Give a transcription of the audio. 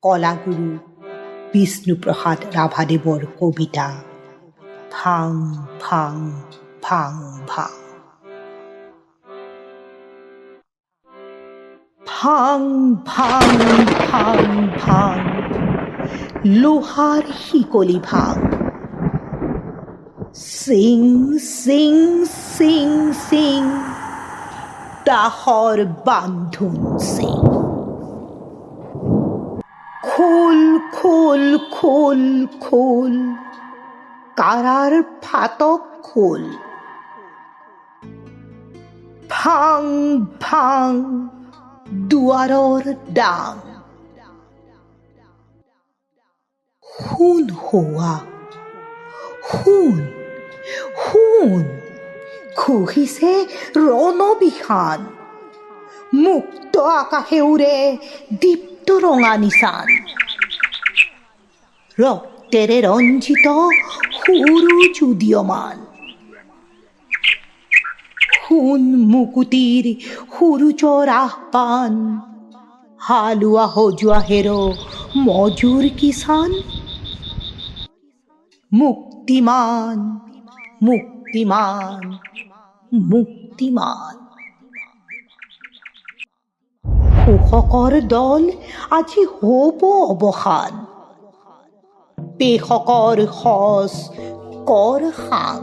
কলাগুৰু বিষ্ণুপ্ৰসাদ ৰাভাদেৱৰ কবিতা ভাং ভাং ভাং ভাং। ভাং ভাং ভাং ভাং লোহাৰ শিকলি ভাং, চিং চিং চিং চিং দাহৰ বান্ধোন চিং। খোল খোল খোল খোল কাৰাৰ ফাটক খোল। ভাং ভাং দুৱাৰৰ ডাং। শুন হোৱা শুন শুন ঘোষিছে ৰণবিষাণ, মুক্ত আকাশে উৰে দীপ্ত ৰঙা নিচান। ৰক্তেৰে ৰঞ্জিত সূৰুজ উদীয়মান, সোণ মুকুতিৰ সূৰুজৰ আহ্বান। হালোৱা সজোৱা হেৰ মজুৰ কিষাণ। মুক্তিমান মুক্তিমান মুক্তিমান। শোষকৰ দল আজি হ'ব অৱসান, পেষকৰ সজ কৰ সাং।